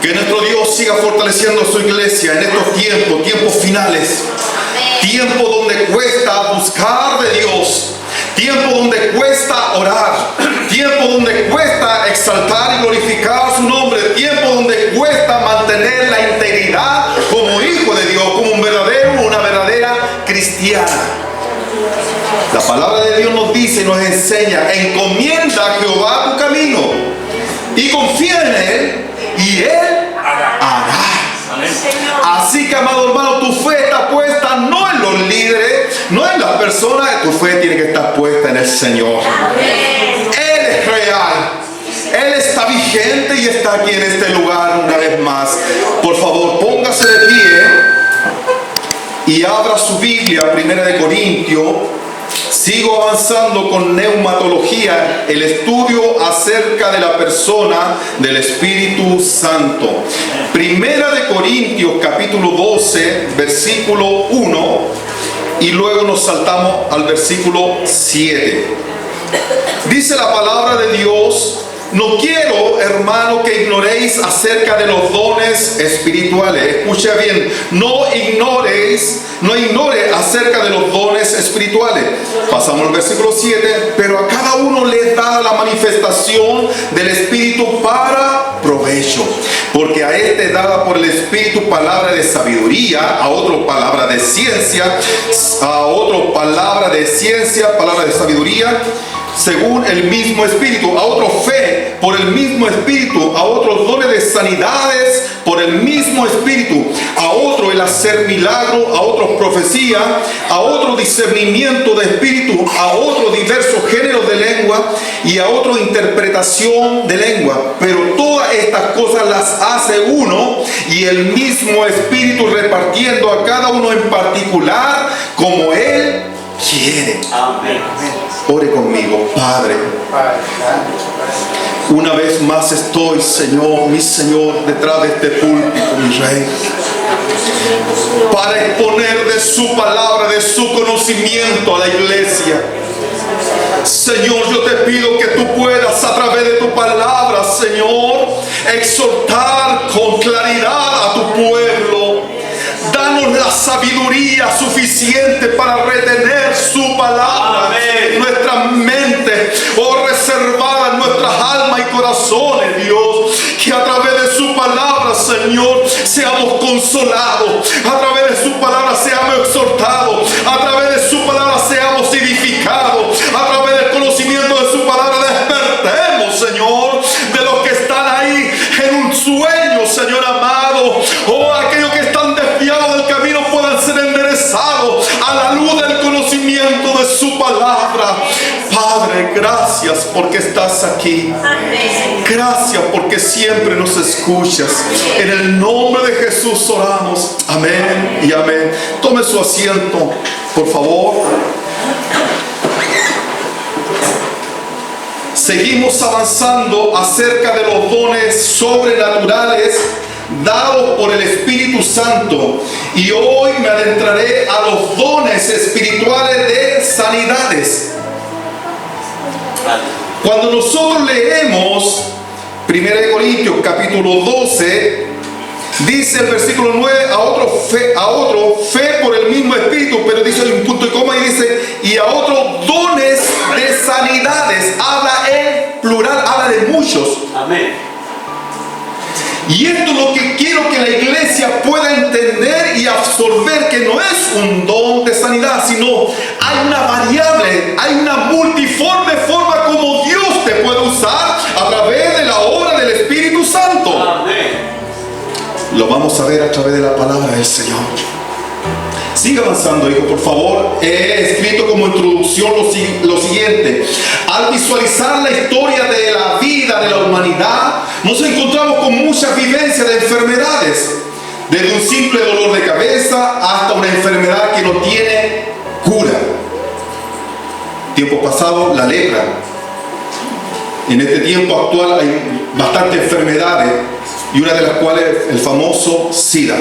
Que nuestro Dios siga fortaleciendo a su iglesia en estos tiempos finales. Tiempo donde cuesta buscar de Dios. Tiempo donde cuesta orar. Tiempo donde cuesta exaltar y glorificar su nombre. Tiempo donde cuesta mantener la integridad como hijo de Dios, como un verdadero, una verdadera cristiana. La palabra de Dios nos dice y nos enseña: encomienda a Jehová tu camino y confía en Él, y Él hará. Así que, amado hermano, tu fe está puesta no en los líderes, no en las personas. Tu fe tiene que estar puesta en el Señor. Él es real. Él está vigente y está aquí en este lugar una vez más. Por favor, póngase de pie y abra su Biblia, 1 Corintios. Sigo avanzando con neumatología, el estudio acerca de la persona del Espíritu Santo. 1 Corintios capítulo 12, versículo 1, y luego nos saltamos al versículo 7. Dice la palabra de Dios: no quiero, hermano, que ignoréis acerca de los dones espirituales. Escucha bien, no ignore acerca de los dones espirituales. Pasamos al versículo 7. Pero a cada uno le es dada la manifestación del Espíritu para provecho. Porque a este dada por el Espíritu palabra de sabiduría, a otro palabra de ciencia, a otro palabra de ciencia, palabra de sabiduría, según el mismo Espíritu, a otro fe por el mismo Espíritu, a otros dones de sanidades por el mismo Espíritu, a otro el hacer milagro, a otros profecía, a otro discernimiento de espíritu, a otro diversos géneros de lengua y a otro interpretación de lengua. Pero todas estas cosas las hace uno y el mismo Espíritu, repartiendo a cada uno en particular como Él quiere. Amén. Ore conmigo. Padre, una vez más estoy, Señor, mi Señor, detrás de este púlpito, mi Rey, para exponer de su palabra, de su conocimiento a la iglesia. Señor, yo te pido que tú puedas, a través de tu palabra, Señor, exhortar con claridad a tu pueblo. Danos la sabiduría suficiente para retener su palabra en nuestras mentes, reservada en nuestras almas y corazones, Dios. Que a través de su palabra, Señor, seamos consolados. A través de su palabra seamos exhortados. A través de su palabra seamos edificados. A través del conocimiento de su palabra despertemos, Señor, de los que están ahí en un sueño, Señor amado. Aquellos que están desviados del camino puedan ser enderezados a la luz del conocimiento de su palabra. Padre, gracias porque estás aquí. Gracias porque siempre nos escuchas. En el nombre de Jesús oramos. Amén y amén. Tome su asiento, por favor. Seguimos avanzando acerca de los dones sobrenaturales dados por el Espíritu Santo, y hoy me adentraré a los dones espirituales de sanidades. Cuando nosotros leemos 1 Corintios capítulo 12, dice el versículo 9, a otro fe por el mismo Espíritu, pero dice un punto y coma y dice, y a otros dones de sanidades. Habla en plural, habla de muchos. Amén. Y esto es lo que quiero que la iglesia pueda entender y absorber, que no es un don de sanidad, sino hay una variable, hay una multiforme forma como Dios te puede usar a través de la obra del Espíritu Santo. Amén. Lo vamos a ver a través de la palabra del Señor. Sigue avanzando, hijo, por favor. He escrito como introducción lo siguiente. Al visualizar la historia de la vida de la humanidad, nos encontramos con muchas vivencias de enfermedades. Desde un simple dolor de cabeza hasta una enfermedad que no tiene cura. Tiempo pasado, la lepra. En este tiempo actual hay bastantes enfermedades, y una de las cuales el famoso SIDA.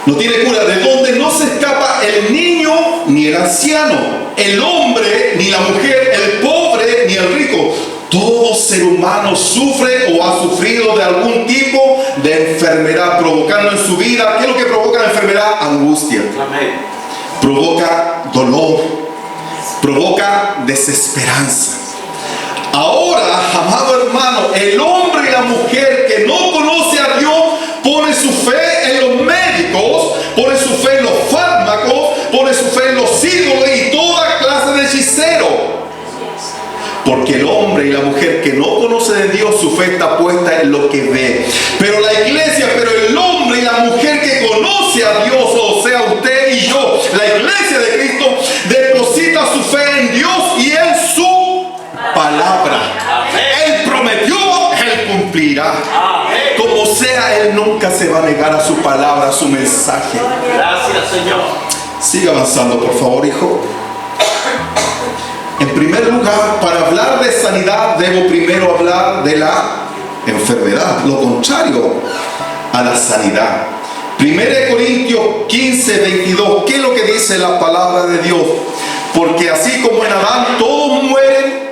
No tiene cura, de donde no se escapa el niño ni el anciano, el hombre ni la mujer, el pobre ni el rico. Todo ser humano sufre o ha sufrido de algún tipo de enfermedad, provocando en su vida, ¿qué es lo que provoca la enfermedad? Angustia. Amén. Provoca dolor, provoca desesperanza. Ahora, amado hermano, el hombre y la mujer que no conoce a Dios pone su fe en los médicos, pone su fe en los fármacos, pone su fe en los ídolos y toda clase de hechiceros. Porque el hombre y la mujer que no conoce de Dios, su fe está puesta en lo que ve. Pero la iglesia, pero el hombre y la mujer que conoce a Dios, o sea usted y yo, la iglesia de Cristo, deposita su fe en Dios y en su palabra. Él prometió, Él cumplirá. Como sea, Él nunca se va a negar a su palabra, a su mensaje. Gracias, Señor. Siga avanzando, por favor, hijo. En primer lugar, para hablar de sanidad, debo primero hablar de la enfermedad, lo contrario a la sanidad. 1 Corintios 15, 22, ¿qué es lo que dice la palabra de Dios? Porque así como en Adán todos mueren,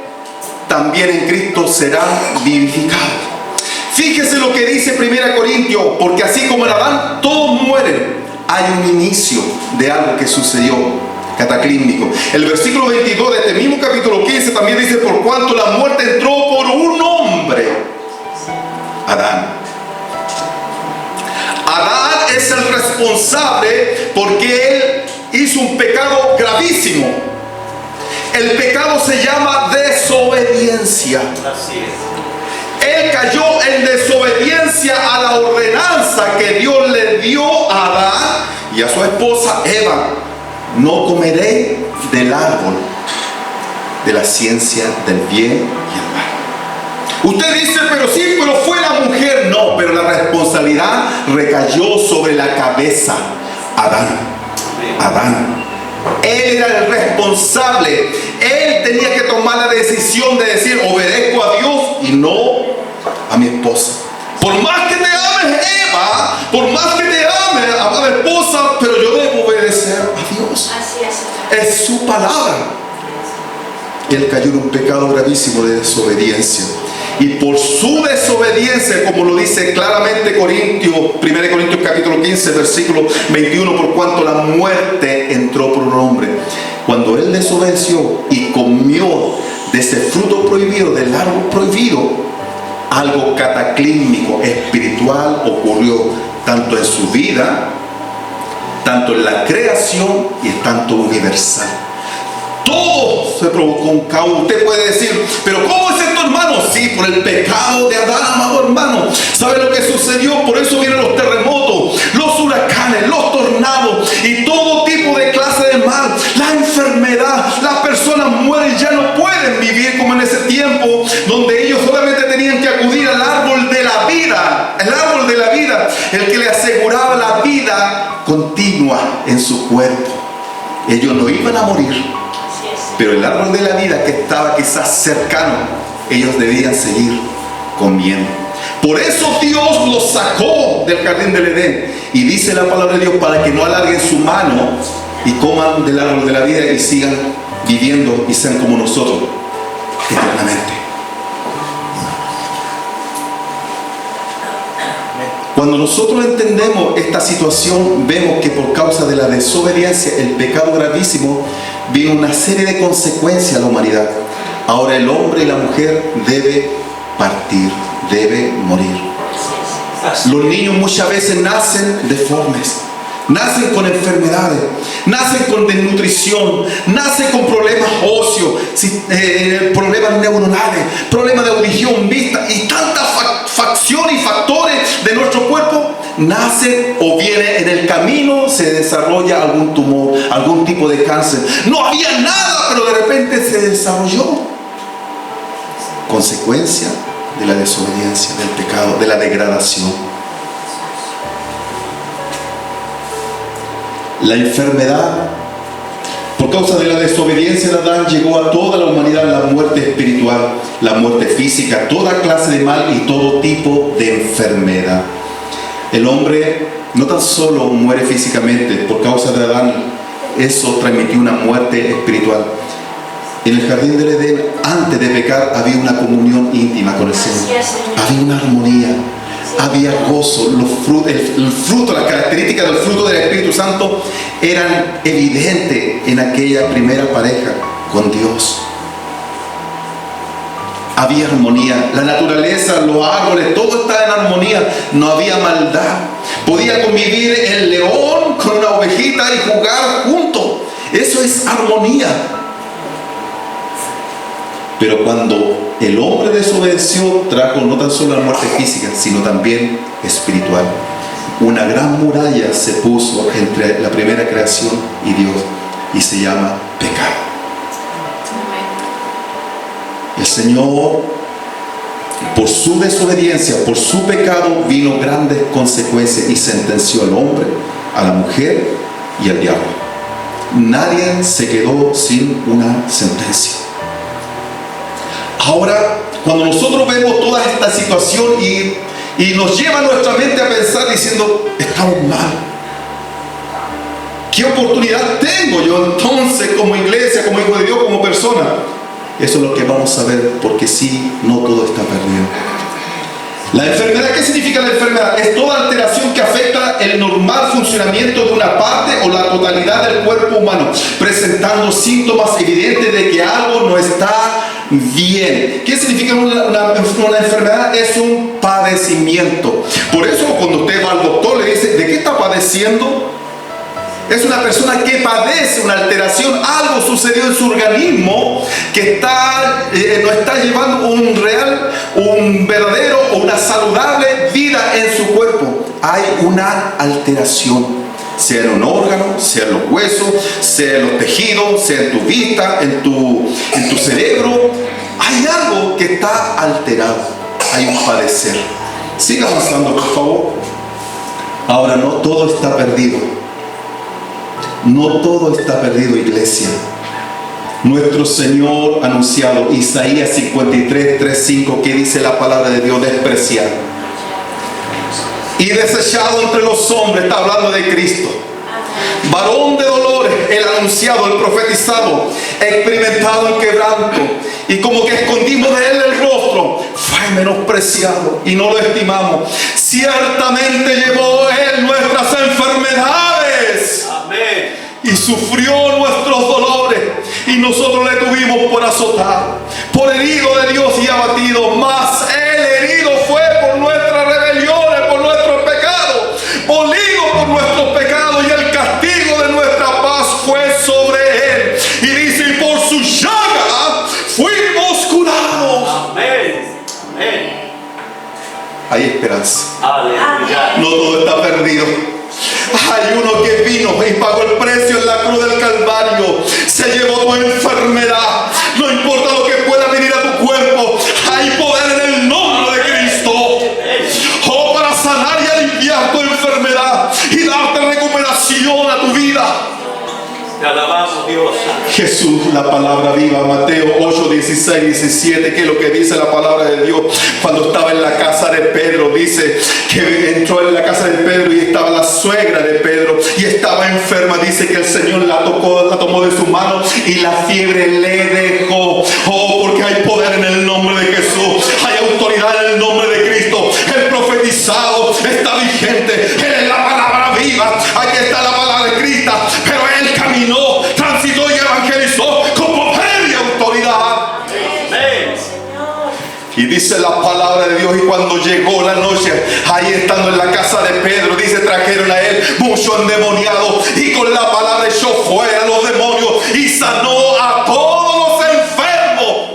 también en Cristo serán vivificados. Fíjese lo que dice 1 Corintios, porque así como en Adán todos mueren, hay un inicio de algo que sucedió cataclísmico. El versículo 22 de este mismo capítulo 15 también dice: por cuanto la muerte entró por un hombre, Adán. Adán es el responsable porque él hizo un pecado gravísimo. El pecado se llama desobediencia. Así es. Él cayó en desobediencia a la ordenanza que Dios le dio a Adán y a su esposa Eva: no comeré del árbol de la ciencia del bien y el mal. Usted dice, pero sí, pero fue la mujer. No, pero la responsabilidad recayó sobre la cabeza. Adán. Él era el responsable. Él tenía que tomar la decisión de decir: obedezco a Dios y no a mi esposa. Por más que te ames, Eva, por más que te ame, amada esposa, pero yo debo obedecer a Dios. Así es. Es su palabra. Él cayó en un pecado gravísimo de desobediencia. Y por su desobediencia, como lo dice claramente 1 Corintios capítulo 15, versículo 21, por cuanto la muerte entró por un hombre. Cuando él desobedeció y comió de ese fruto prohibido, del árbol prohibido, algo cataclísmico, espiritual ocurrió tanto en su vida, tanto en la creación y tanto universal. Todo se provocó un caos. Usted puede decir: pero ¿cómo es esto, hermano? Sí, por el pecado de Adán, amado hermano. ¿Sabe lo que sucedió? Por eso vienen los terremotos, los huracanes, los tornados y todo tipo de clase de mal, la enfermedad. Las personas mueren, ya no pueden vivir como en ese tiempo donde ellos solamente tenían que acudir al árbol de la vida. El árbol de la vida, el que le aseguraba la vida continua en su cuerpo. Ellos no iban a morir, pero el árbol de la vida que estaba quizás cercano, ellos debían seguir comiendo. Por eso Dios los sacó del jardín del Edén. Y dice la palabra de Dios: para que no alarguen su mano y coman del árbol de la vida y sigan viviendo y sean como nosotros eternamente. Cuando nosotros entendemos esta situación, vemos que por causa de la desobediencia, el pecado gravísimo, vino una serie de consecuencias a la humanidad. Ahora el hombre y la mujer debe partir, debe morir. Los niños muchas veces nacen deformes, nacen con enfermedades, nacen con desnutrición, nacen con problemas óseos, problemas neuronales, problemas de audición, vista y tantas facciones y factores de nuestro cuerpo. Nacen o viene en el camino, se desarrolla algún tumor, algún tipo de cáncer. No había nada, pero de repente se desarrolló. Consecuencia de la desobediencia, del pecado, de la degradación. La enfermedad, por causa de la desobediencia de Adán, llegó a toda la humanidad la muerte espiritual, la muerte física, toda clase de mal y todo tipo de enfermedad. El hombre no tan solo muere físicamente por causa de Adán, eso transmitió una muerte espiritual. En el jardín del Edén, antes de pecar, había una comunión íntima. íntima con el Señor. Así es, Señor. Había una armonía, había gozo, el fruto, las características del fruto del Espíritu Santo eran evidentes en aquella primera pareja con Dios. Había armonía, la naturaleza, los árboles, todo estaba en armonía, no había maldad. Podía convivir el león con una ovejita y jugar juntos. Eso es armonía. Pero cuando el hombre desobedeció, trajo no tan solo la muerte física, sino también espiritual. Una gran muralla se puso entre la primera creación y Dios, y se llama pecado. El Señor, por su desobediencia, por su pecado, vino grandes consecuencias y sentenció al hombre, a la mujer y al diablo. Nadie se quedó sin una sentencia. Ahora, cuando nosotros vemos toda esta situación y nos lleva nuestra mente a pensar diciendo, estamos mal. ¿Qué oportunidad tengo yo entonces como iglesia, como hijo de Dios, como persona? Eso es lo que vamos a ver, porque sí, no todo está perdido. La enfermedad, ¿qué significa la enfermedad? Es toda alteración que afecta el normal funcionamiento de una parte o la totalidad del cuerpo humano, presentando síntomas evidentes de que algo no está bien. ¿Qué significa una enfermedad? Es un padecimiento. Por eso cuando usted va al doctor le dice, ¿de qué está padeciendo? Es una persona que padece una alteración, algo sucedió en su organismo que no está llevando un verdadero o una saludable vida en su cuerpo. Hay una alteración, sea en un órgano, sea en los huesos, sea en los tejidos, sea en tu vista, en tu cerebro. Hay algo que está alterado, hay un padecer. Siga avanzando, por favor. Ahora, no todo está perdido. No todo está perdido, iglesia. Nuestro Señor ha anunciado, Isaías 53, 3, 5, que dice la palabra de Dios, despreciado y desechado entre los hombres, está hablando de Cristo. Varón de dolores, el anunciado, el profetizado, experimentado en quebranto, y como que escondimos de él el rostro, fue menospreciado y no lo estimamos. Ciertamente llevó él nuestras enfermedades. Amén. Y sufrió nuestros dolores, y nosotros le tuvimos por azotado, por herido de Dios y abatido. Mas él herido fue por nuestras rebeliones, por nuestros pecados, molido por nuestros pecados, y el castigo de nuestra paz fue sobre él. Y dice, y por su llaga fuimos curados. Amén. Amén. Hay esperanza. Aleluya. No todo está perdido. Hay uno que vino y pagó el precio en la cruz del Calvario. Se llevó tu enfermedad. No importa lo que pueda venir a tu cuerpo, hay poder en el nombre de Cristo. Oh, para sanar y aliviar tu enfermedad y darte recuperación a tu vida. Te alabamos, Dios. Jesús, la palabra viva, Mateo 8, 16, 17, que es lo que dice la palabra de Dios. Cuando estaba en la casa de Pedro, dice que entró en la casa de Pedro y estaba la suegra de Pedro y estaba enferma. Dice que el Señor la tomó de su mano y la fiebre le dejó. Oh, porque hay poder en el nombre de Jesús, hay autoridad en el nombre de Cristo. El profetizado está vigente, Él es la palabra viva. Aquí está la palabra de Cristo, pero Él caminó, transitó y evangelizó con poder y autoridad. Amén. Y dice la palabra de Dios, y cuando llegó la noche, ahí estando en la casa de Pedro, dice, trajeron a él mucho endemoniado, y con la palabra echó fuera los demonios y sanó a todos los enfermos.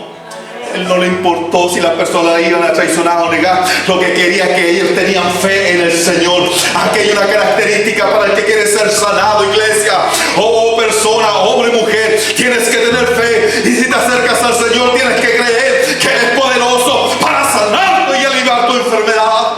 Él no le importó si las personas iban a traicionar o negar. Lo que quería es que ellos tenían fe en el Señor. Aquí hay una característica para el que quiere ser sanado, iglesia. Oh, persona, hombre, mujer, tienes que tener fe. Y si te acercas al Señor, tienes que creer que Él es poderoso para sanarte y aliviar tu enfermedad.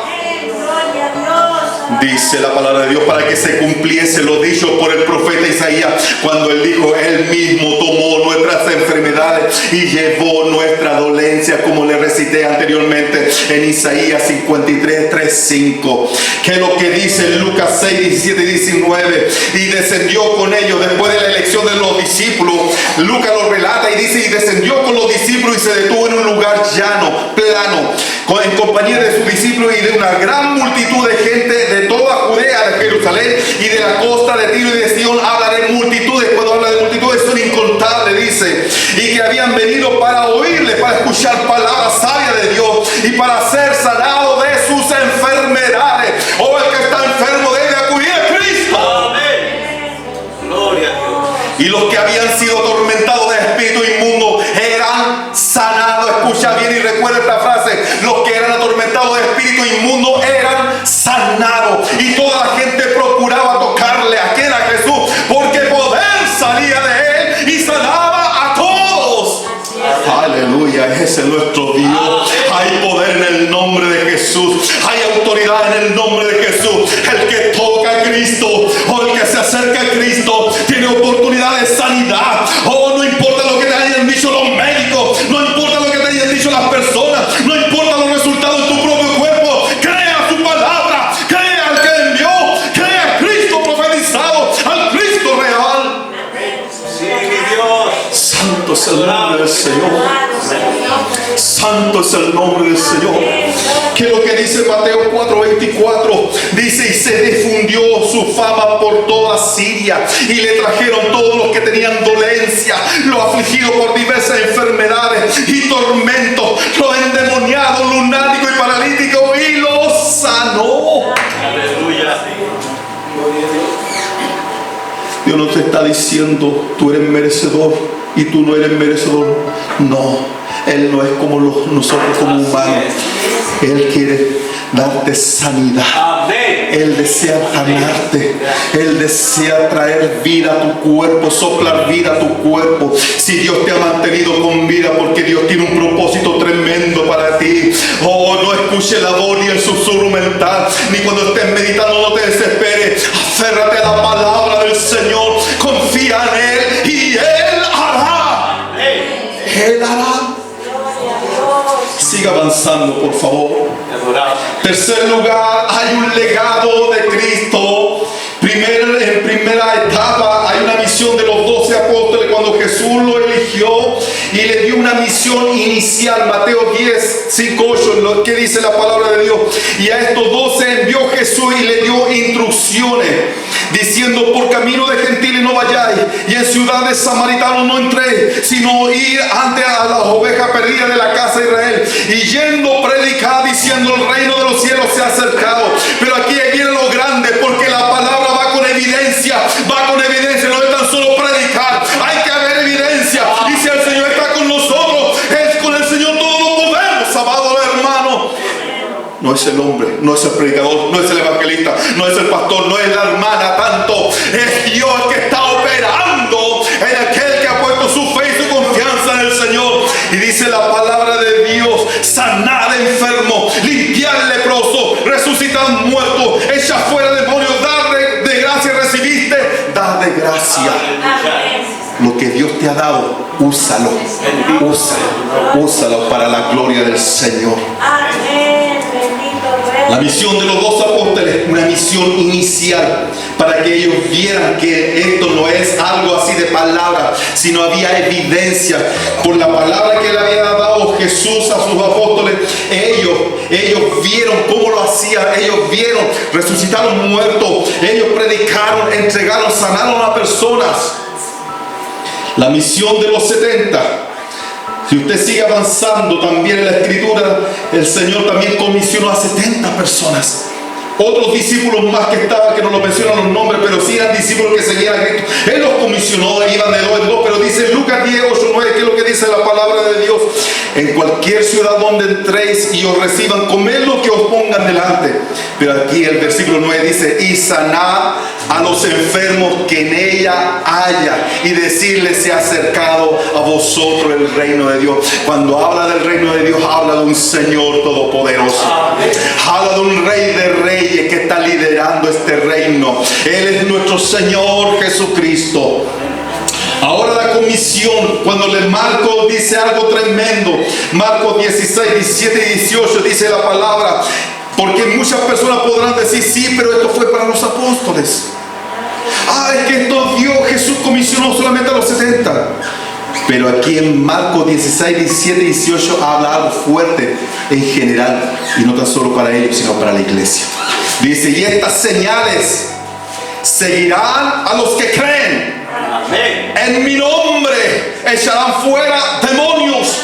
Dice la palabra de Dios, para que se cumpliese lo dicho por el profeta Isaías, cuando él dijo: Él mismo tomó nuestras enfermedades y llevó nuestra dolencia, como le recité anteriormente en Isaías 53, 3, 5. Que lo que dice en Lucas 6, 17 y 19: y descendió con ellos después de la elección de los discípulos. Lucas lo relata y dice: y descendió con los discípulos y se detuvo en un lugar llano, plano, en compañía de sus discípulos y de una gran multitud de gente de toda Judea, de Jerusalén y de la costa de Tiro y de Sidón. Habla de multitudes. Cuando habla de multitudes son incontables, dice, y que habían venido para oírle, para escuchar palabras sabias de Dios y para ser sanados de sus enfermedades. O el que está enfermo debe acudir a Cristo. Amén. Gloria a Dios. Y los que habían sido atormentados de espíritu inmundo eran sanados. Escucha bien y recuerda esta frase: los que eran atormentados de espíritu inmundo eran sanados. Y toda la gente procuraba tocarle, a quien era Jesús, porque poder salía de él y sanaba a todos. Aleluya, ese es nuestro Dios. Hay poder en el nombre de Jesús. Hay autoridad en el nombre de Jesús. El que toca a Cristo o el que se acerca a Cristo tiene oportunidad de sanidad. Oh, no importa lo que te hayan dicho los médicos, no importa lo que te hayan dicho las personas, no importa los resultados en tu propio cuerpo. Crea su palabra, crea al que envió, crea a Cristo profetizado, al Cristo real. Sí, mi Dios. Santo es el nombre del Señor. Santo es el nombre del Señor. Que lo que dice Mateo 4:24, dice: y se difundió su fama por toda Siria, y le trajeron todos los que tenían dolencia, los afligidos por diversas enfermedades y tormentos, los endemoniados, lunáticos y paralíticos, y los sanó. Aleluya. Dios no te está diciendo: tú eres merecedor y tú no eres merecedor. No, Él no es como nosotros como humanos. Él quiere darte sanidad. Amén. Él desea sanarte. Él desea traer vida a tu cuerpo, soplar vida a tu cuerpo. Si Dios te ha mantenido con vida, porque Dios tiene un propósito tremendo para ti. Oh, no escuche la voz ni el susurro mental, ni cuando estés meditando no te desesperes. Aférrate a la palabra del Señor. Confía en Él y Él hará. Él hará. Siga avanzando, por favor. Tercer lugar, hay un legado de Cristo. En primera etapa hay una misión de los 12 apóstoles cuando Jesús lo eligió y le dio una misión inicial. Mateo 10, 5, 8, lo que dice la palabra de Dios: y a estos 12 envió Jesús y le dio instrucciones, diciendo: por camino de gentiles no vayáis, y en ciudades samaritanos no entréis, sino ir ante a las ovejas perdidas de la casa de Israel, y yendo predicar, diciendo: el reino de los cielos se ha acercado. Pero aquí viene lo grande, porque la palabra va con evidencia, no es tan solo predicar, hay que haber evidencia. Y si el Señor está con nosotros, es con el Señor todo lo podemos, amado hermano. No es el hombre, no es el predicador, no es el evangelista, no es el pastor, no es la hermana tanto. Es Dios el que está operando en aquel que ha puesto su fe y su confianza en el Señor. Y dice la palabra de Dios: sanar enfermo, limpiar leproso, resucitar muertos, echar fuera demonios, dar de gracia recibiste, dar de gracia. Lo que Dios te ha dado, úsalo para la gloria del Señor. La misión de los 12 apóstoles, una misión inicial, para que ellos vieran que esto no es algo así de palabra, sino había evidencia por la palabra que le había dado Jesús a sus apóstoles. Ellos vieron cómo lo hacían, ellos vieron, resucitaron muertos, ellos predicaron, entregaron, sanaron a personas. La misión de los 70. Si usted sigue avanzando también en la escritura, el Señor también comisionó a 70 personas. Otros discípulos más que estaban, que no lo mencionan los nombres, pero sí eran discípulos que seguían a Cristo. Él los comisionó, iban de 2 en 2, pero dice Lucas 10, 8, 9, que es lo que dice la palabra de Dios: en cualquier ciudad donde entréis y os reciban, comed lo que os pongan delante. Pero aquí el versículo 9 dice: y sanad a los enfermos que en ella haya, y decirles: se ha acercado a vosotros el reino de Dios. Cuando habla del reino de Dios, habla de un Señor todopoderoso. Habla de un Rey de reyes, reyes que está liderando este reino. Él es nuestro Señor Jesucristo. Ahora la comisión, cuando Marcos dice algo tremendo, Marcos 16, 17 y 18 dice la palabra, porque muchas personas podrán decir, sí, pero esto fue para los apóstoles. Es que esto Jesús comisionó solamente a los 70. Pero aquí en Marcos 16, 17 y 18 habla algo fuerte en general, y no tan solo para ellos, sino para la iglesia. Dice, y estas señales seguirán a los que creen. Amén. En mi nombre echarán fuera demonios,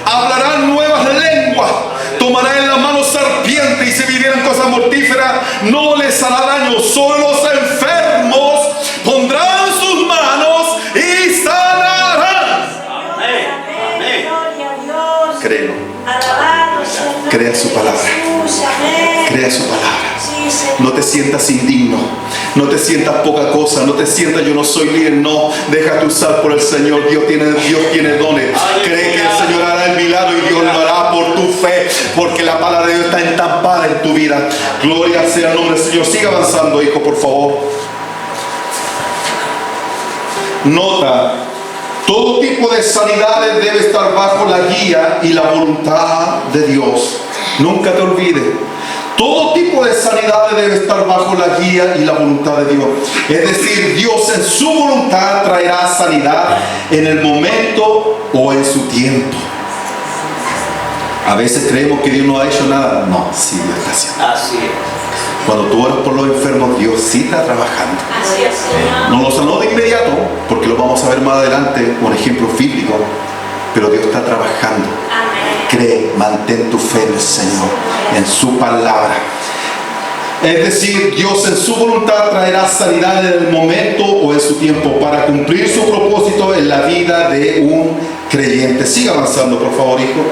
hablarán nuevas lenguas, tomarán en la mano serpientes, y si vivieran cosas mortíferas no les hará daño. Solo los enfermos pondrán sus manos y sanarán. Amén. Amén. Créelo. Crea su palabra. Crea su palabra. No te sientas indigno, no te sientas poca cosa, no te sientas yo no soy líder. No, déjate usar por el Señor. Dios tiene dones. Cree que el Señor hará el milagro, y Dios lo hará por tu fe, porque la palabra de Dios está entampada en tu vida. Gloria sea el nombre del Señor. Siga avanzando, hijo, por favor. Nota, todo tipo de sanidades debe estar bajo la guía y la voluntad de Dios. Nunca te olvides. Todo tipo de sanidades debe estar bajo la guía y la voluntad de Dios. Es decir, Dios en su voluntad traerá sanidad en el momento o en su tiempo. A veces creemos que Dios no ha hecho nada. No, sí, Dios está haciendo. Así es. Cuando tú oras por los enfermos, Dios sí está trabajando. Así es, Señor. No lo sanó de inmediato, porque lo vamos a ver más adelante, un ejemplo bíblico, pero Dios está trabajando. Amén. Cree, mantén tu fe en el Señor, en su palabra. Es decir, Dios en su voluntad traerá sanidad en el momento o en su tiempo para cumplir su propósito en la vida de un creyente. Siga avanzando, por favor, hijo.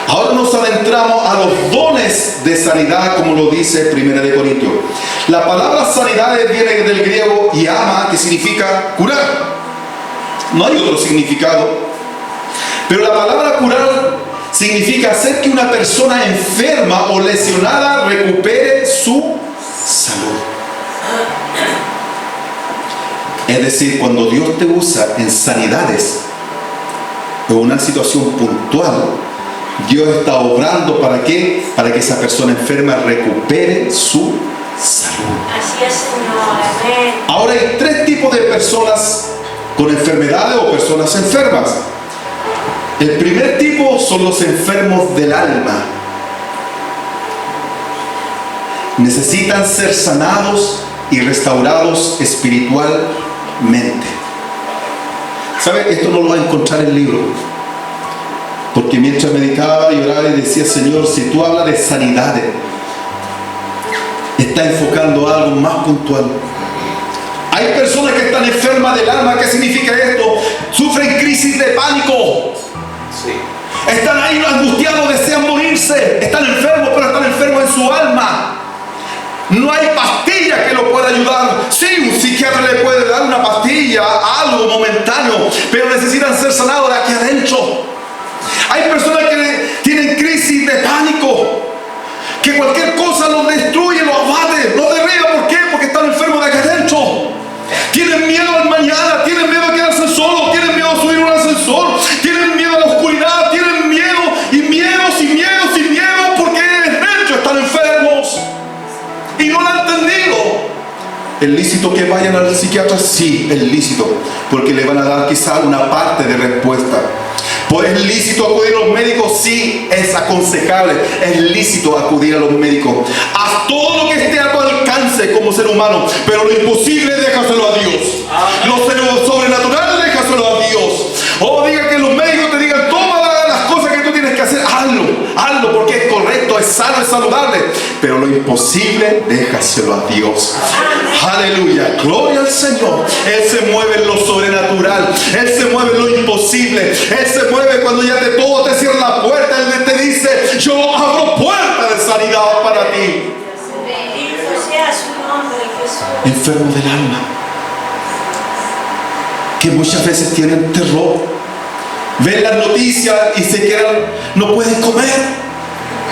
Ahora nos adentramos a los dones de sanidad, como lo dice 1 Corintios. La palabra sanidad viene del griego iama, que significa curar. No hay otro significado. Pero la palabra curar significa hacer que una persona enferma o lesionada recupere su salud. Es decir, cuando Dios te usa en sanidades o una situación puntual, Dios está obrando ¿para qué? Para que esa persona enferma recupere su salud. Así es, Señor. Amén. Ahora hay tres tipos de personas con enfermedades o personas enfermas. El primer tipo son los enfermos del alma. Necesitan ser sanados y restaurados espiritualmente. ¿Sabe? Esto no lo va a encontrar en el libro. Porque mientras meditaba y oraba y decía, Señor, si tú hablas de sanidades, está enfocando algo más puntual. Hay personas que están enfermas del alma. ¿Qué significa esto? Sufren crisis de pánico. Sí. Están ahí angustiados, desean morirse. Están enfermos, pero están enfermos en su alma. No hay pastilla que lo pueda ayudar. Sí, un psiquiatra le puede dar una pastilla, algo momentáneo, pero necesitan ser sanados de aquí adentro. Hay personas que tienen crisis de pánico, que cualquier cosa los destruye, los abate, los derriba. ¿Por qué? Porque están enfermos de aquí adentro. Tienen miedo al mañana, tienen miedo a quedarse solos, tienen miedo a subir un ascensor, tienen miedo a la oscuridad, tienen miedo y miedos y miedos y miedos porque dentro están enfermos y no lo han entendido. ¿Es lícito que vayan al psiquiatra? Sí, es lícito, porque le van a dar quizá una parte de respuesta. Pues es lícito acudir a los médicos, sí, es aconsejable, es lícito acudir a los médicos. Haz todo lo que esté a tu alcance como ser humano, pero lo imposible déjaselo a Dios. Lo sobrenatural déjaselo a Dios. O diga que los médicos te digan, toma las cosas que tú tienes que hacer, hazlo porque es correcto, es sano, es saludable. Pero lo imposible déjaselo a Dios. Aleluya, gloria al Señor. Él se mueve en lo sobrenatural, Él se mueve en lo imposible, Él se mueve cuando ya todo te cierra la puerta. Él te dice, yo abro puertas de sanidad para ti. Bendito sea su nombre, Jesús. Enfermos del alma, que muchas veces tienen terror, ven las noticias y se quedan, no pueden comer.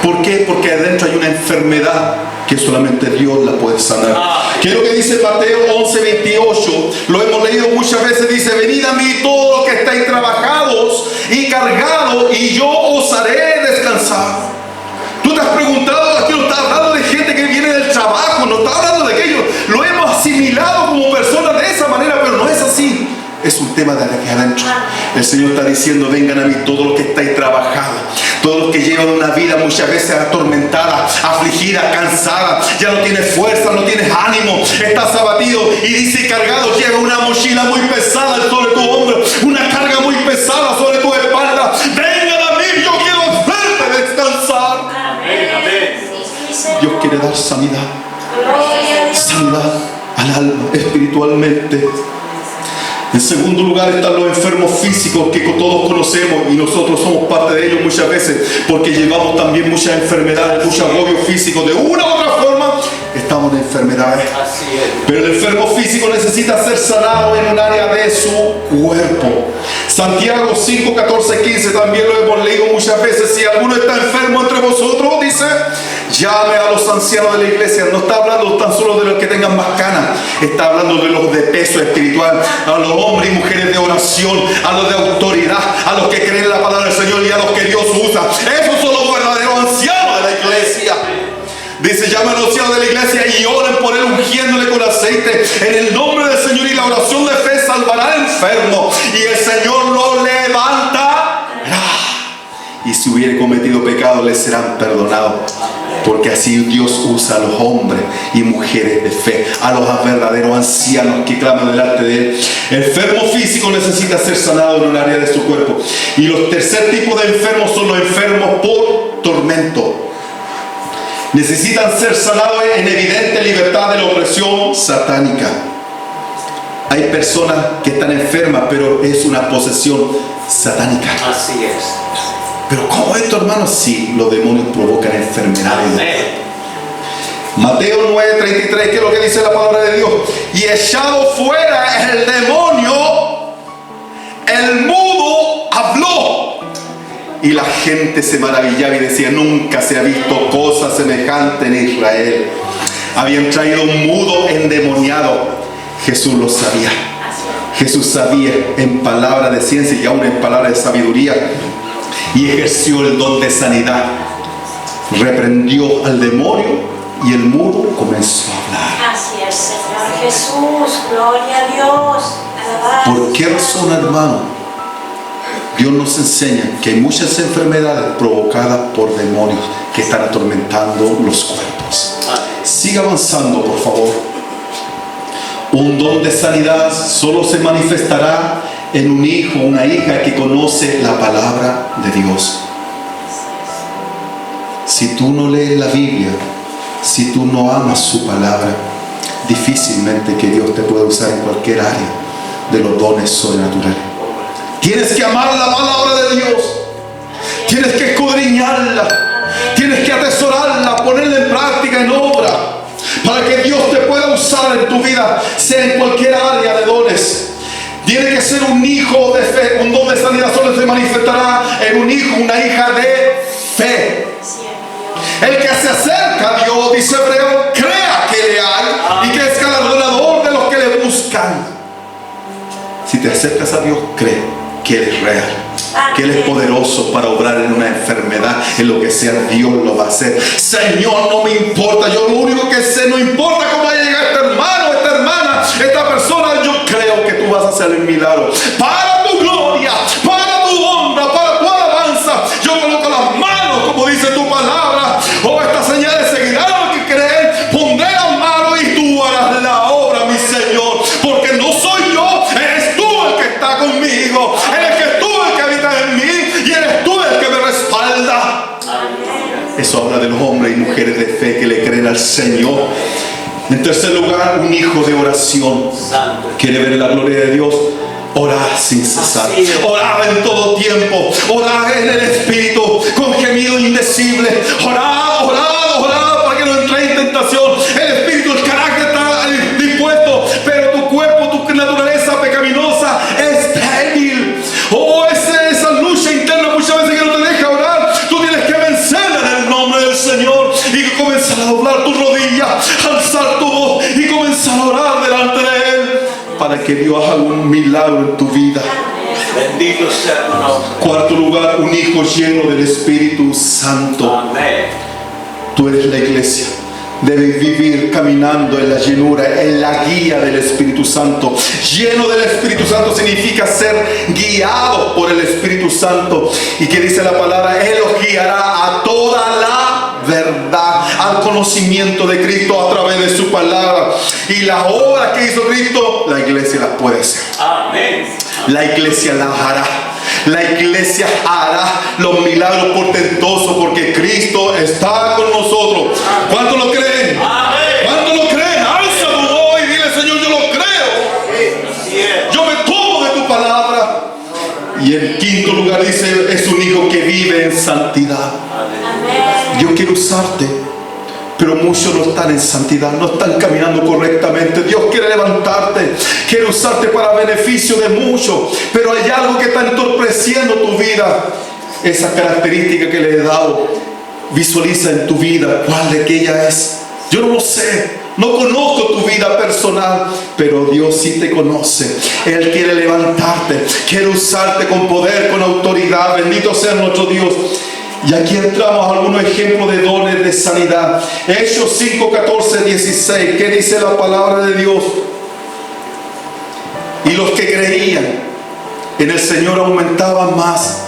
¿Por qué? Porque adentro hay una enfermedad que que solamente Dios la puede sanar. ¿Qué es lo que dice Mateo 11:28? Lo hemos leído muchas veces. Dice: venid a mí todos los que estáis trabajados y cargados, y yo os haré descansar. Tú te has preguntado, aquí no está hablando de gente que viene del trabajo, no está hablando de aquello. Lo hemos asimilado como personas de esa manera, pero no es así. Es un tema de aquí adentro. El Señor está diciendo: vengan a mí todos los que estáis trabajados, todos los que llevan una vida muchas veces atormentada, afligida, cansada, ya no tienes fuerza, no tienes ánimo, estás abatido, y dice cargado, lleva una mochila muy pesada sobre tu hombro, una carga muy pesada sobre tu espalda. Vengan a mí, yo quiero hacerte descansar. Dios quiere dar sanidad, sanidad al alma, espiritualmente. En segundo lugar están los enfermos físicos, que todos conocemos, y nosotros somos parte de ellos muchas veces, porque llevamos también muchas enfermedades, muchos agobios físicos. De una u otra forma estamos en enfermedades. Pero el enfermo físico necesita ser sanado en un área de su cuerpo. Santiago 5, 14, 15 también lo hemos leído muchas veces. Si alguno está enfermo entre vosotros, dice, llame a los ancianos de la iglesia. No está hablando tan solo de los que tengan más canas, está hablando de los de peso espiritual, a los hombres y mujeres de oración, a los de autoridad, a los que creen en la palabra del Señor y a los que Dios usa. Esos son los verdaderos ancianos de la iglesia. Dice: llamen a los ancianos de la iglesia y oren por él, ungiéndole con aceite en el nombre del Señor, y la oración de fe salvará al enfermo, y el Señor lo levantará. Y si hubiere cometido pecado, le serán perdonados. Porque así Dios usa a los hombres y mujeres de fe, a los verdaderos ancianos que claman delante de Él. El enfermo físico necesita ser sanado en un área de su cuerpo. Y los tercer tipo de enfermos son los enfermos por tormento. Necesitan ser sanados en evidente libertad de la opresión satánica. Hay personas que están enfermas, pero es una posesión satánica. Así es. Pero ¿cómo esto, hermanos? Sí, los demonios provocan enfermedades. Mateo 9:33, ¿qué es lo que dice la palabra de Dios? Y echado fuera el demonio, el mudo habló. Y la gente se maravillaba y decía: nunca se ha visto cosa semejante en Israel. Habían traído un mudo endemoniado. Jesús lo sabía. Jesús sabía en palabra de ciencia y aún en palabra de sabiduría. Y ejerció el don de sanidad. Reprendió al demonio y el mudo comenzó a hablar. Así es, Señor Jesús. Gloria a Dios. Alabado. ¿Por qué razón, hermano? Dios nos enseña que hay muchas enfermedades provocadas por demonios que están atormentando los cuerpos. Siga avanzando, por favor. Un don de sanidad solo se manifestará en un hijo, una hija que conoce la palabra de Dios. Si tú no lees la Biblia, si tú no amas su palabra, difícilmente que Dios te pueda usar en cualquier área de los dones sobrenaturales. Tienes que amar la palabra de Dios, tienes que escudriñarla, tienes que atesorarla, ponerla en práctica, en obra, para que Dios te pueda usar en tu vida, sea en cualquier área de dones. Tiene que ser un hijo de fe. Un don de sanidad solo se manifestará en un hijo, una hija de fe. El que se acerca a Dios, dice Hebreo, crea que le hay y que es galardonador de los que le buscan. Si te acercas a Dios, cree que Él es real, que Él es poderoso para obrar en una enfermedad, en lo que sea Dios lo va a hacer. Señor, no me importa, yo lo único que sé, no importa cómo haya llegado este hermano, esta hermana, esta persona, yo creo que tú vas a hacer el milagro. Para tu gloria, para tu honra, para tu alabanza, yo coloco las manos, como dice tu palabra. Oh, estas señales seguirán a los que creen, pondré las manos y tú harás la obra, mi Señor, porque no soy yo, eres tú el que está conmigo, eres tú el que habita en mí y eres tú el que me respalda. Eso habla de los hombres y mujeres de fe que le creen al Señor. En tercer lugar, un hijo de oración. ¿Quiere ver la gloria de Dios? Orad sin cesar, orad en todo tiempo, orad en el Espíritu con gemido indecible, orad, orad, orad para que no entréis en tentación. El Espíritu, el carácter está dispuesto, pero tu cuerpo, tu naturaleza pecaminosa es débil. Oh, esa lucha interna muchas veces que no te deja orar, tú tienes que vencerla en el nombre del Señor. y comenzar a doblar tu rodilla, alzar tu voz y comenzar a orar delante de Él para que Dios haga un milagro en tu vida. Bendito sea tu nombre. Cuarto lugar, un hijo lleno del Espíritu Santo. Amén. Tú eres la iglesia. Debes vivir caminando en la llenura, en la guía del Espíritu Santo. Lleno del Espíritu Santo significa ser guiado por el Espíritu Santo. ¿Y qué dice la palabra? Él los guiará a toda la verdad, al conocimiento de Cristo a través de su palabra. Y las obras que hizo Cristo, la iglesia las puede hacer. Amén. La iglesia las hará. La iglesia hará los milagros portentosos porque Cristo está con nosotros. ¿Cuántos lo creen? Amén. ¿Cuántos lo creen? Alza tu voz y dile: Señor, yo lo creo. Así es. Yo me tomo de tu palabra. Y en quinto lugar dice: es un hijo que vive en santidad. Amén. Yo quiero usarte, pero muchos no están en santidad, no están caminando correctamente. Dios quiere levantarte, quiere usarte para beneficio de muchos, pero hay algo que está entorpeciendo tu vida. Esa característica que le he dado, visualiza en tu vida cuál de aquella es. Yo no lo sé, no conozco tu vida personal, pero Dios sí te conoce. Él quiere levantarte, quiere usarte con poder, con autoridad. Bendito sea nuestro Dios. Y aquí entramos a algunos ejemplos de dones de sanidad. Hechos 5, 14, 16. ¿Qué dice la palabra de Dios? Y los que creían en el Señor aumentaban más.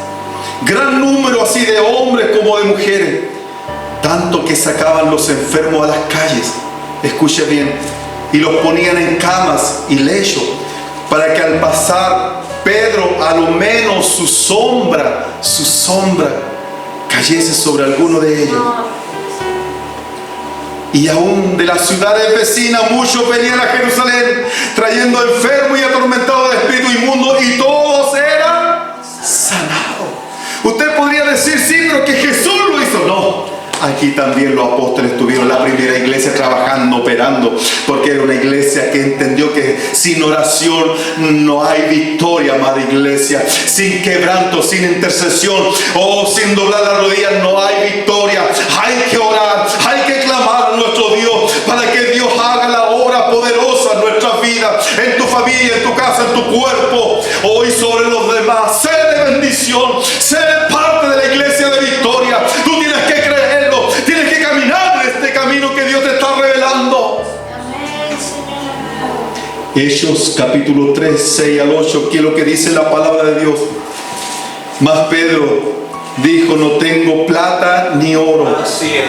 Gran número así de hombres como de mujeres. Tanto que sacaban los enfermos a las calles. Escuche bien. Y los ponían en camas y lechos, para que al pasar Pedro, a lo menos su sombra cayese sobre alguno de ellos. Y aún de las ciudades vecinas muchos venían a Jerusalén trayendo enfermos y atormentados de espíritu inmundo, y todos eran sanados. Usted podría decir: sí, pero que Jesús lo hizo. No, aquí también los apóstoles tuvieron la primera iglesia trabajando, operando, porque era una iglesia que entendió que sin oración no hay victoria, amada iglesia. Sin quebranto, sin intercesión o sin doblar las rodillas no hay victoria. Hay que orar, hay que clamar a nuestro Dios para que Dios haga la obra poderosa en nuestra vida, en tu familia, en tu casa, en tu cuerpo, hoy sobre los demás. Sé de bendición, sé de parte de la iglesia de victoria. Tú tienes que creerlo, tienes que caminar en este camino que Dios te está revelando. Amén, Señor. Hechos capítulo 3, 6 al 8, que es lo que dice la palabra de Dios. Mas Pedro dijo: no tengo plata ni oro. Así es.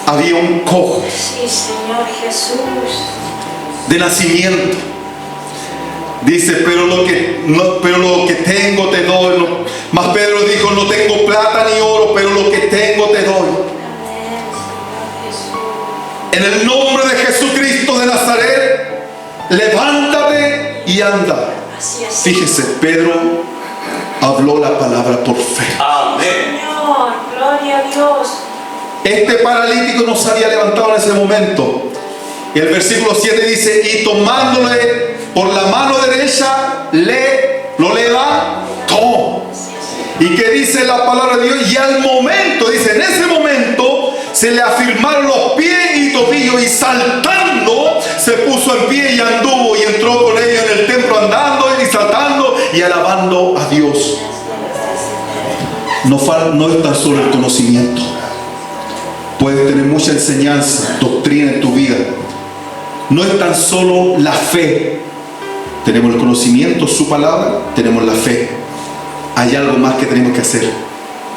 Había un cojo Sí, Señor Jesús. de nacimiento. Dice: pero lo que tengo te doy. Mas Pedro dijo: no tengo plata ni oro, pero lo que tengo te doy. Amén, Señor Jesús. En el nombre de Jesucristo de Nazaret, levántate y anda. Así es. Fíjese, Pedro habló la palabra por fe. Amén. Señor, gloria a Dios. Este paralítico no se había levantado en ese momento. Y el versículo 7 dice: y tomándole por la mano derecha, lo levantó. ¿Y qué dice la palabra de Dios? Y al momento, dice, en ese momento se le afirmaron los pies y tobillos, y saltando se puso en pie y anduvo, y entró con ellos en el templo, andando y saltando y alabando a Dios. No es tan solo el conocimiento. Puedes tener mucha enseñanza, doctrina en tu vida. No es tan solo la fe. Tenemos el conocimiento, su palabra, tenemos la fe. Hay algo más que tenemos que hacer: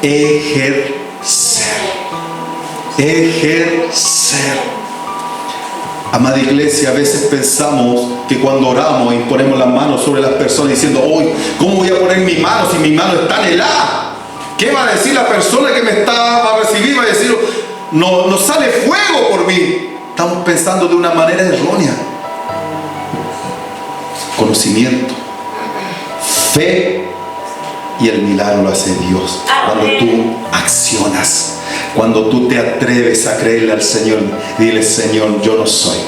ejercer. Amada iglesia, a veces pensamos que cuando oramos y ponemos las manos sobre las personas diciendo: hoy, ¿cómo voy a poner mi mano si mi mano está helada? ¿Qué va a decir la persona que me va a recibir? Va a decir: no sale fuego por mí. Estamos pensando de una manera errónea. Conocimiento, fe, y el milagro lo hace Dios. Cuando tú accionas, cuando tú te atreves a creerle al Señor, dile: Señor, yo no soy.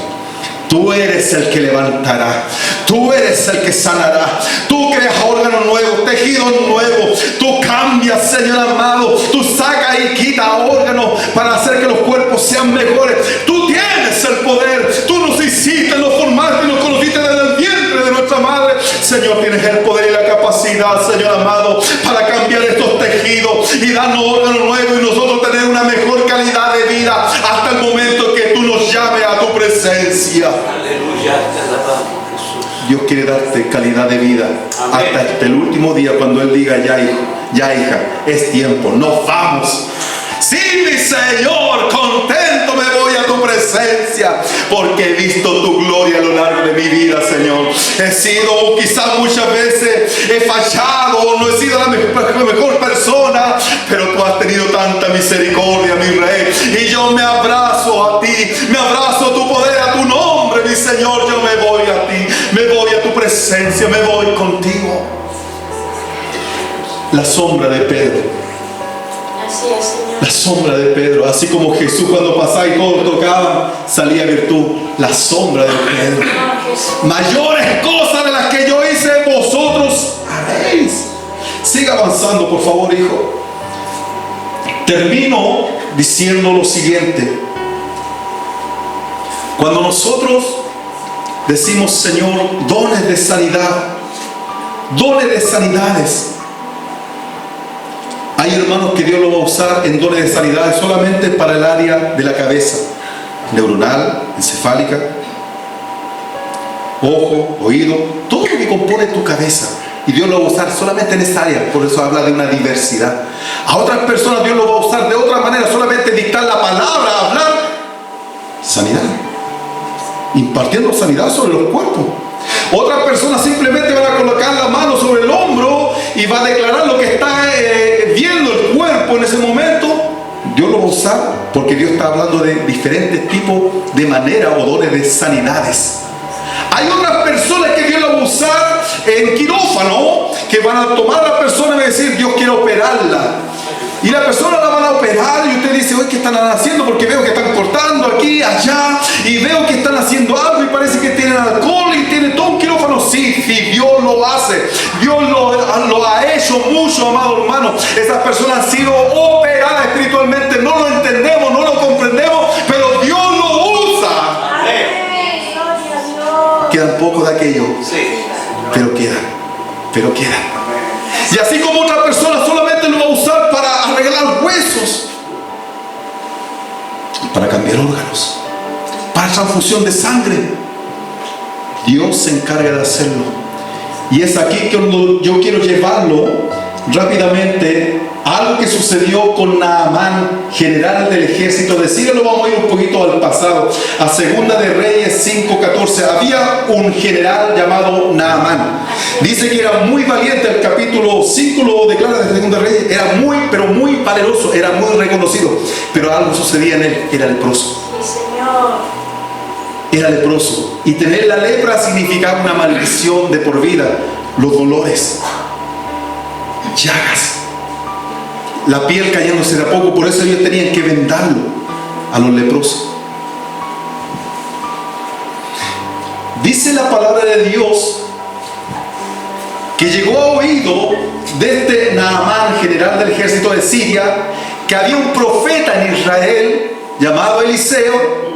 Tú eres el que levantará, tú eres el que sanará, tú creas órganos nuevos, tejidos nuevos, tú cambias, Señor amado, tú sacas y quitas órganos para hacer que los cuerpos sean mejores. Tú tienes el poder. Tú nos hiciste, nos formaste y nos conociste desde el vientre de nuestra madre. Señor, tienes el poder y la capacidad, Señor amado, para cambiar estos tejidos y darnos órganos nuevos y nosotros tener una mejor calidad de vida hasta el momento que tú nos llames a tu presencia. Aleluya, te alabamos, Jesús. Dios quiere darte calidad de vida. Amén. Hasta el último día, cuando Él diga: ya hijo, ya hija, es tiempo, nos vamos. Sí, mi Señor, contento me voy a tu presencia, porque he visto tu gloria a lo largo de mi vida, Señor. He sido, quizás muchas veces he fallado, no he sido la mejor persona, pero tú has tenido tanta misericordia, mi Rey, y yo me abrazo a ti, me abrazo a tu poder, a tu nombre, mi Señor. Yo me voy a ti, me voy a tu presencia, me voy contigo. La sombra de Pedro. Así es, Señor. La sombra de Pedro, así como Jesús cuando pasaba y todos tocaban, salía virtud. La sombra de Pedro. Oh, Jesús. Mayores cosas de las que yo hice, vosotros haréis. Siga avanzando, por favor, hijo. Termino diciendo lo siguiente. Cuando nosotros decimos: Señor, dones de sanidad, dones de sanidades. Hay hermanos que Dios lo va a usar en dones de sanidad solamente para el área de la cabeza, neuronal, encefálica, ojo, oído, todo lo que compone tu cabeza. Y Dios lo va a usar solamente en esa área, por eso habla de una diversidad. A otras personas Dios lo va a usar de otra manera, solamente dictar la palabra, hablar sanidad, impartiendo sanidad sobre los cuerpos. Otras personas simplemente van a colocar la mano sobre el hombro y va a declarar lo que está viendo el cuerpo en ese momento. Dios lo va a usar porque Dios está hablando de diferentes tipos de manera o dones de sanidades. Hay otras personas que Dios la va a usar en quirófano, que van a tomar a la persona y van a decir: Dios quiere operarla. Y la persona la van a operar y usted dice: oye, ¿qué están haciendo? Porque veo que están cortando aquí, allá, y veo que están haciendo algo y parece que tienen alcohol y tienen todo un quirófano. Sí, Dios lo hace. Dios lo ha hecho mucho, amado hermano. Esas personas han sido operadas espiritualmente. No lo entendemos, no lo comprendemos, pero Dios lo usa. Amén. Gloria a Dios. Quedan pocos de aquello, Sí. pero quedan. Y así como otra persona solamente lo va a usar para arreglar huesos, para cambiar órganos, para transfusión de sangre, Dios se encarga de hacerlo. Y es aquí que yo quiero llevarlo rápidamente a algo que sucedió con Naamán, general del ejército de Siria. Lo vamos a ir un poquito al pasado, a Segunda de Reyes 5:14. Había un general llamado Naamán. Dice que era muy valiente. El capítulo 5 lo declara de Segunda de Reyes. Era muy valeroso, era muy reconocido. Pero algo sucedía en él: era leproso. Sí, Señor. Era leproso. Y tener la lepra significaba una maldición de por vida. Los dolores, llagas, la piel cayéndose de a poco. Por eso ellos tenían que vendarlo a los leprosos. Dice la palabra de Dios que llegó a oído de este Naamán, general del ejército de Siria, que había un profeta en Israel llamado Eliseo,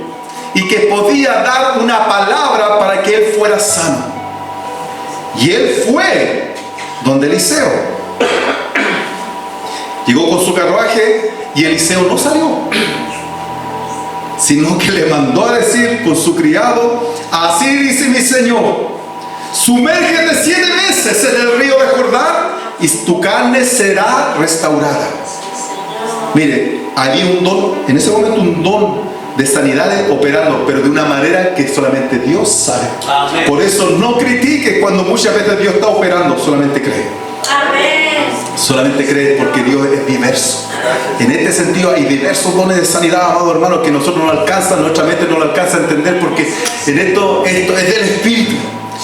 y que podía dar una palabra para que él fuera sano. Y él fue donde Eliseo. Llegó con su carruaje y Eliseo no salió, sino que le mandó a decir con su criado: así dice mi Señor, sumérgete 7 veces en el río de Jordán y tu carne será restaurada. Mire, había un don, en ese momento un don de sanidades operando, pero de una manera que solamente Dios sabe. Amén. Por eso no critique cuando muchas veces Dios está operando, solamente cree. Amén. Solamente cree, porque Dios es diverso. En este sentido hay diversos dones de sanidad, amado hermano, que nosotros no alcanzan, nuestra mente no lo alcanza a entender, porque en esto es del Espíritu.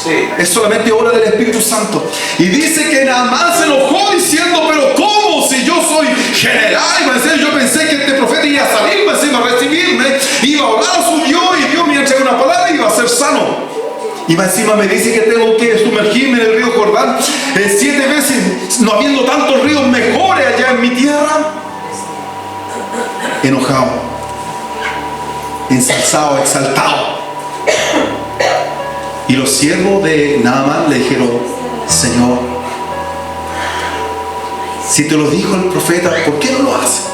Sí. Es solamente obra del Espíritu Santo. Y dice que Naamán se enojó diciendo: pero ¿cómo? Si yo soy general, yo pensé que este profeta iba a salir, a recibirme, iba a orar a su Dios, y Dios me iba a entregar una palabra y iba a ser sano. Y encima me dice que tengo que sumergirme en el río Jordán 7 veces, no habiendo tantos ríos mejores allá en mi tierra. Enojado. ensalzado, exaltado. Y los siervos de Naamán le dijeron: Señor, si te lo dijo el profeta, ¿por qué no lo haces?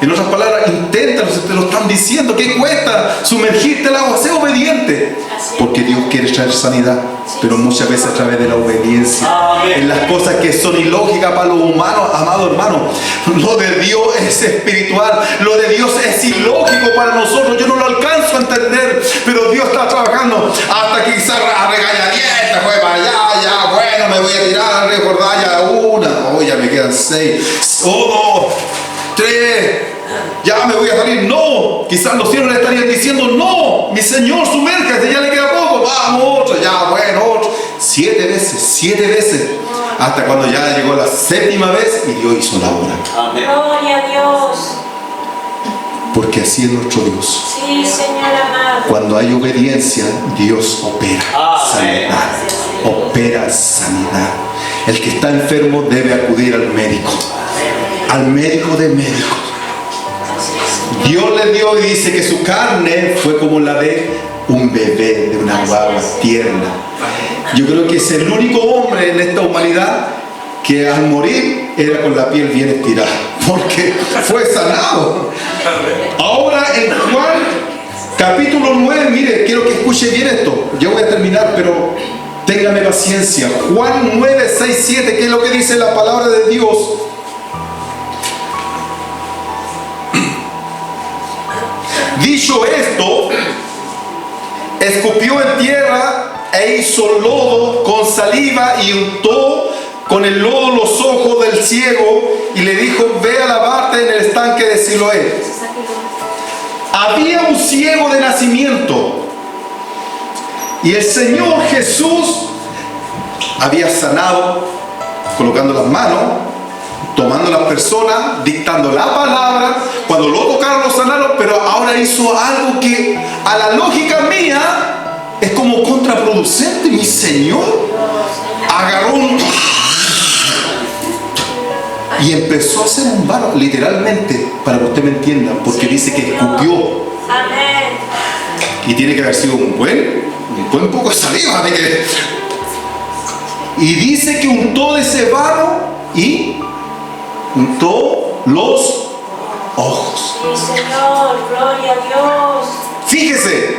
En otras palabras, inténtalo, si te lo están diciendo. ¿Qué cuesta sumergirte al agua? Sé obediente. Porque Dios quiere traer sanidad, pero muchas veces a través de la obediencia. En las cosas que son ilógicas para los humanos, amado hermano. Lo de Dios es espiritual, lo de Dios es ilógico para nosotros. Yo no lo alcanzo a entender, pero Dios está trabajando. Hasta que quizás a regañadientes fue para allá, ya, bueno, me voy a tirar a recordar ya una. Oh, ya me quedan 6, 1, 3. Ya me voy a salir. No, quizás los cielos le estarían diciendo: no, mi Señor, sumérgase, ya le queda poco. Vamos, otro, ya, bueno, otro. 7 veces. Hasta cuando ya llegó la 7ª vez y Dios hizo la obra. Amén. Gloria a Dios. Porque así es nuestro Dios. Sí, Señor amado. Cuando hay obediencia, Dios opera Amén. sanidad. Opera sanidad. El que está enfermo debe acudir al médico. Al médico de médicos. Dios le dio y dice que su carne fue como la de un bebé, de una guagua tierna. Yo creo que es el único hombre en esta humanidad que al morir era con la piel bien estirada, porque fue sanado. Ahora en Juan capítulo 9, mire, quiero que escuche bien esto. Ya voy a terminar, pero téngame paciencia. Juan 9, 6, 7, ¿qué es lo que dice la palabra de Dios? Dicho esto, escupió en tierra e hizo lodo con saliva y untó con el lodo los ojos del ciego y le dijo: ve a lavarte en el estanque de Siloé. Había un ciego de nacimiento y el Señor Jesús había sanado, colocando las manos, tomando a las personas, dictando la palabra. Cuando lo tocaron, lo sanaron, pero ahora hizo algo que a la lógica mía es como contraproducente. Mi Señor agarró y empezó a hacer un barro, literalmente, para que usted me entienda, porque dice que escupió. Amén. Y tiene que haber sido un buen poco de saliva. Y dice que untó de ese barro y untó los ojos. Sí, Señor, gloria a Dios. Fíjese,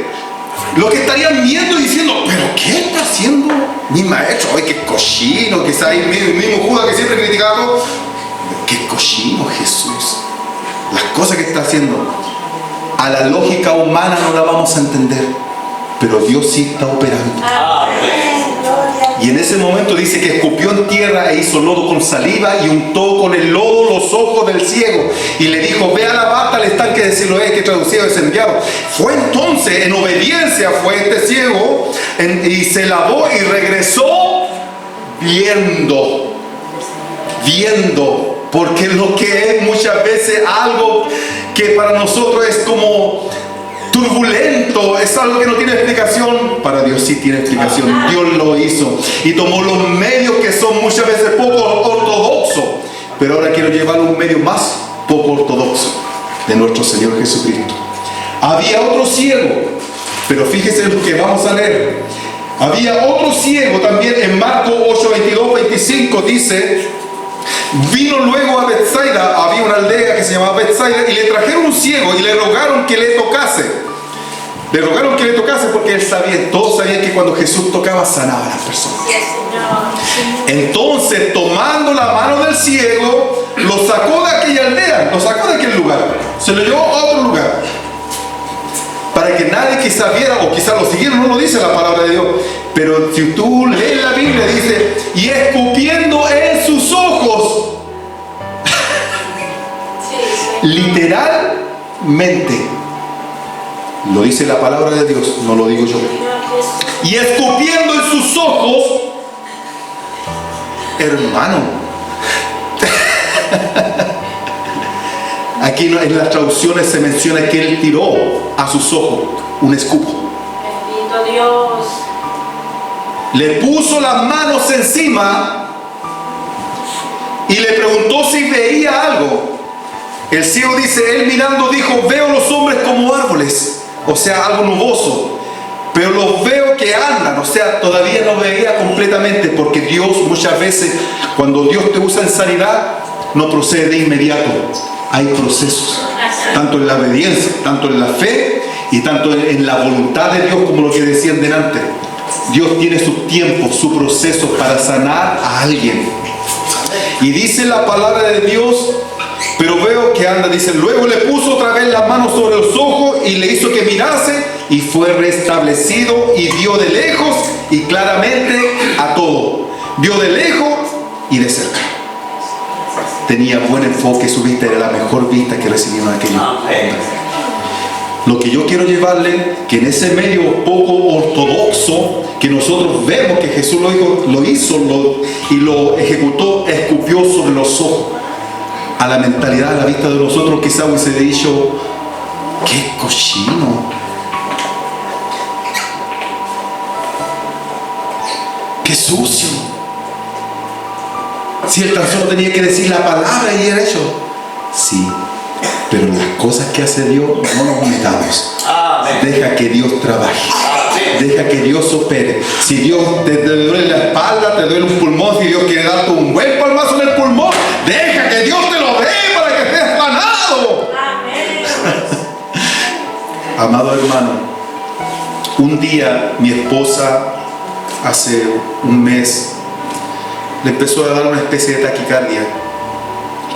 lo que estarían viendo y diciendo: ¿pero qué está haciendo mi maestro? Ay, qué cochino, que está ahí el mismo Judas que siempre criticaba todo. Qué cochino Jesús. Las cosas que está haciendo, a la lógica humana no la vamos a entender, pero Dios sí está operando. Amén. Gloria a Dios. Y en ese momento dice que escupió en tierra e hizo lodo con saliva y untó con el lodo los ojos del ciego y le dijo: ve a lavarte al estanque de Siloé, que traducido es enviado. Fue entonces, en obediencia fue este ciego, y se lavó y regresó viendo, porque lo que es muchas veces algo que para nosotros es como turbulento, es algo que no tiene explicación, para Dios sí tiene explicación. Dios lo hizo y tomó los medios que son muchas veces poco ortodoxos, pero ahora quiero llevar un medio más poco ortodoxo, de nuestro Señor Jesucristo. Había otro ciego, pero fíjese lo que vamos a leer. Había otro ciego también en Marcos 8, 22, 25, dice: vino luego a Betsaida, había una aldea que se llamaba Betsaida, y le trajeron un ciego y le rogaron que le tocase. Le rogaron que le tocase porque él sabía, todos sabían que cuando Jesús tocaba, sanaba a las personas. Sí, Señor. Entonces, tomando la mano del ciego, lo sacó de aquella aldea, lo sacó de aquel lugar, se lo llevó a otro lugar, para que nadie quizás viera, o quizás lo siguiera, no lo dice la palabra de Dios, pero si tú lees la Biblia, dice: y escupiendo en sus ojos. Sí, Señor. Literalmente, lo dice la palabra de Dios, no lo digo yo. Señor Jesús. Y escupiendo en sus ojos, hermano. Aquí en las traducciones se menciona que él tiró a sus ojos un escupo. Bendito Dios. Le puso las manos encima y le preguntó si veía algo. El ciego dice: él mirando dijo: veo los hombres como árboles. o sea, algo nuboso, pero los veo que andan, o sea, todavía no veía completamente, porque Dios muchas veces, cuando Dios te usa en sanidad, no procede de inmediato, hay procesos, tanto en la obediencia, tanto en la fe y tanto en la voluntad de Dios, como lo que decían delante. Dios tiene sus tiempos, su proceso para sanar a alguien. Y dice la palabra de Dios, pero veo que anda, dice, luego le puso otra vez la mano sobre los ojos y le hizo que mirase y fue restablecido y vio de lejos y claramente a todo. Vio de lejos y de cerca. Tenía buen enfoque, su vista era la mejor vista que recibieron aquellos hombres. Lo que yo quiero llevarle, que en ese medio poco ortodoxo, que nosotros vemos que Jesús lo hizo y lo ejecutó, escupió sobre los ojos. A la mentalidad, a la vista de nosotros, quizá hubiese dicho, ¡qué cochino! ¡Qué sucio! Si él tan solo tenía que decir la palabra y era hecho. Sí, pero las cosas que hace Dios no nos metamos. Deja que Dios trabaje. Deja que Dios opere. Si Dios te duele la espalda, te duele un pulmón, si Dios quiere darte un buen palmazo en el pulmón, deja que Dios te lo dé para que estés sanado. Amado hermano, un día mi esposa, hace un mes, le empezó a dar una especie de taquicardia.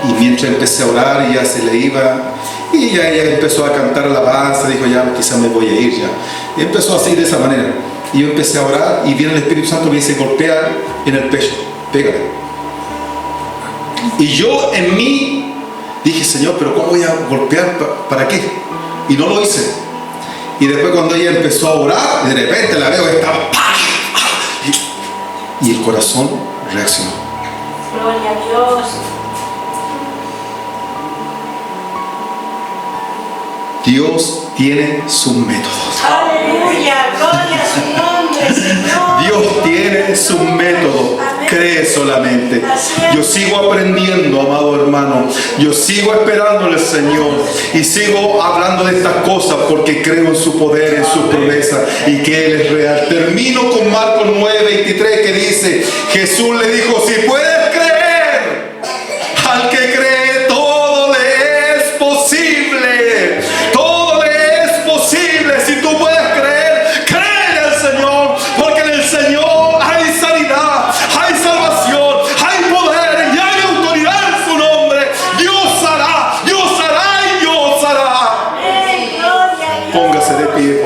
Y mientras empecé a orar, ella se le iba. Y ella empezó a cantar alabanza, dijo, ya quizás me voy a ir ya. Y empezó así de esa manera. Y yo empecé a orar y viene el Espíritu Santo y me dice, golpea en el pecho, pégale. Y yo en mí dije, Señor, pero ¿cómo voy a golpear? ¿Para qué? Y no lo hice. Y después cuando ella empezó a orar, de repente la veo, estaba y el corazón reaccionó. Gloria a Dios. Dios tiene sus métodos. Aleluya, gloria a su nombre, Señor. Dios tiene sus métodos. Cree solamente. Yo sigo aprendiendo, amado hermano. Yo sigo esperando al Señor. Y sigo hablando de estas cosas porque creo en su poder, en su promesa y que Él es real. Termino con Marcos 9:23 que dice, Jesús le dijo, si puedes creer, al que cree todo le es posible. Todo le es posible. Si tú puedes creer, cree en el Señor, porque en el Señor hay sanidad, hay salvación, hay poder y hay autoridad en su nombre. Dios hará y Dios hará. Amén, gloria a Dios. Póngase de pie.